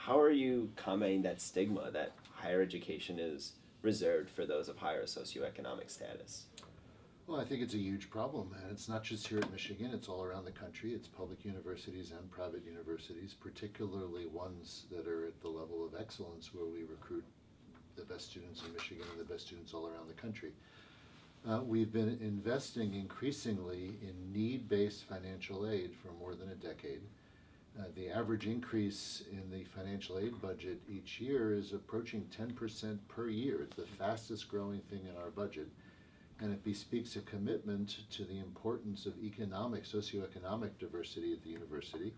How are you combating that stigma that higher education is reserved for those of higher socioeconomic status? Well, I think it's a huge problem, and it's not just here at Michigan, it's all around the country. It's public universities and private universities, particularly ones that are at the level of excellence where we recruit the best students in Michigan and the best students all around the country. We've been investing increasingly in need-based financial aid for more than a decade. The average increase in the financial aid budget each year is approaching 10% per year. It's the fastest growing thing in our budget. And it bespeaks a commitment to the importance of socioeconomic diversity at the university,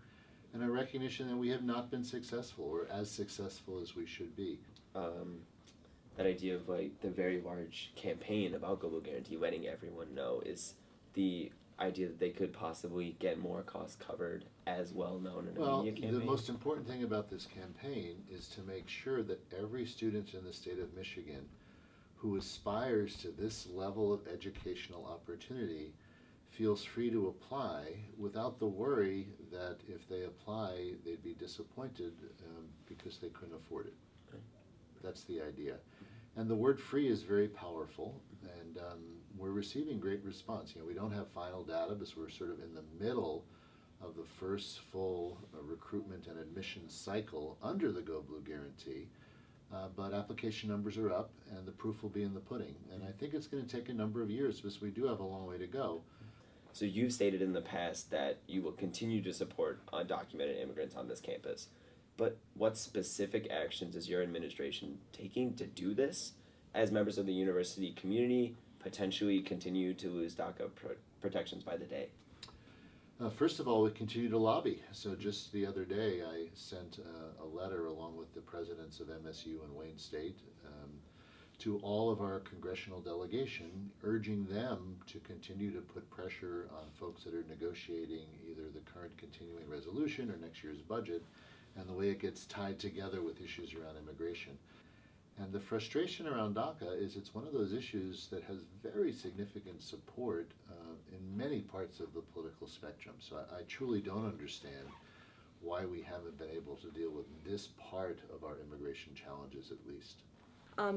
and a recognition that we have not been successful or as successful as we should be. That idea of like the very large campaign about Global Guarantee, letting everyone know, is the idea that they could possibly get more costs covered as well known in a media campaign? The most important thing about this campaign is to make sure that every student in the state of Michigan who aspires to this level of educational opportunity feels free to apply without the worry that if they apply they'd be disappointed because they couldn't afford it. Okay. That's the idea. And the word free is very powerful, and we're receiving great response. We don't have final data because we're sort of in the middle of the first full recruitment and admission cycle under the Go Blue Guarantee. But application numbers are up, and the proof will be in the pudding. And I think it's going to take a number of years because we do have a long way to go. So you've stated in the past that you will continue to support undocumented immigrants on this campus. But what specific actions is your administration taking to do this as members of the university community potentially continue to lose DACA protections by the day? First of all, we continue to lobby. So just the other day, I sent a letter along with the presidents of MSU and Wayne State to all of our congressional delegation, urging them to continue to put pressure on folks that are negotiating either the current continuing resolution or next year's budget, and the way it gets tied together with issues around immigration. And the frustration around DACA is it's one of those issues that has very significant support in many parts of the political spectrum. So I truly don't understand why we haven't been able to deal with this part of our immigration challenges at least.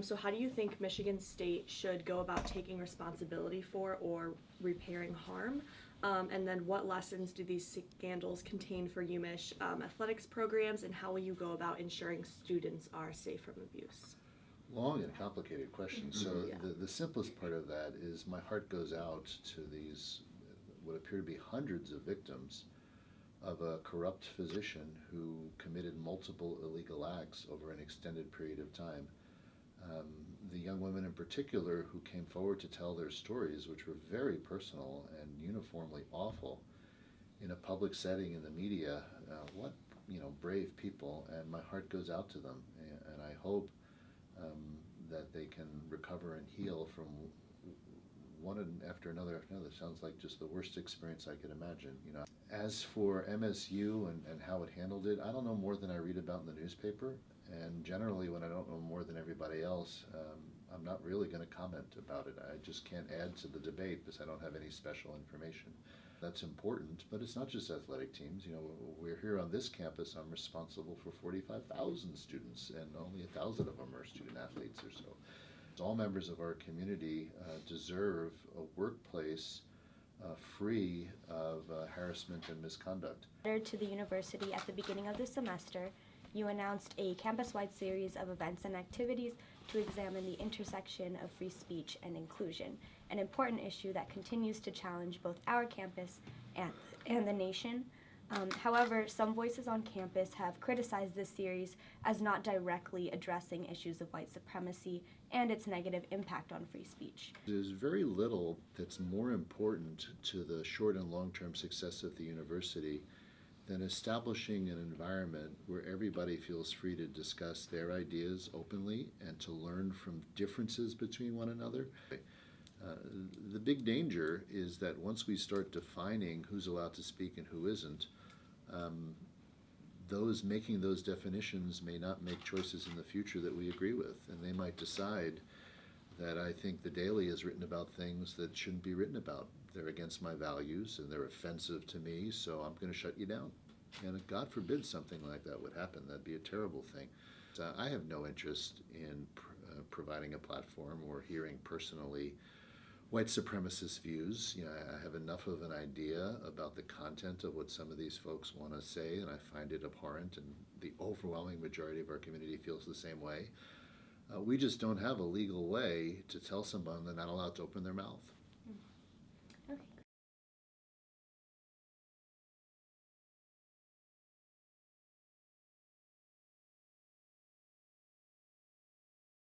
So how do you think Michigan State should go about taking responsibility for or repairing harm? And then what lessons do these scandals contain for UMich athletics programs, and how will you go about ensuring students are safe from abuse? Long and complicated question. So Yeah. the simplest part of that is my heart goes out to these what appear to be hundreds of victims of a corrupt physician who committed multiple illegal acts over an extended period of time. The young women in particular who came forward to tell their stories, which were very personal and uniformly awful, in a public setting in the media, what brave people, and my heart goes out to them, and I hope that they can recover and heal from one after another. Sounds like just the worst experience I could imagine. As for MSU and how it handled it, I don't know more than I read about in the newspaper, and generally when I don't know more than everybody else, I'm not really going to comment about it. I just can't add to the debate because I don't have any special information. That's important, but it's not just athletic teams. We're here on this campus. I'm responsible for 45,000 students, and only 1,000 of them are student athletes or so. All members of our community deserve a workplace free of harassment and misconduct. To the university at the beginning of the semester, you announced a campus-wide series of events and activities to examine the intersection of free speech and inclusion, an important issue that continues to challenge both our campus and the nation. However, some voices on campus have criticized this series as not directly addressing issues of white supremacy and its negative impact on free speech. There's very little that's more important to the short and long-term success of the university than establishing an environment where everybody feels free to discuss their ideas openly and to learn from differences between one another. The big danger is that once we start defining who's allowed to speak and who isn't, those making those definitions may not make choices in the future that we agree with, and they might decide that I think the Daily has written about things that shouldn't be written about. They're against my values and they're offensive to me, so I'm going to shut you down. And God forbid something like that would happen. That'd be a terrible thing. I have no interest in providing a platform or hearing personally white supremacist views. You know, I have enough of an idea about the content of what some of these folks want to say, and I find it abhorrent, and the overwhelming majority of our community feels the same way. We just don't have a legal way to tell someone they're not allowed to open their mouth.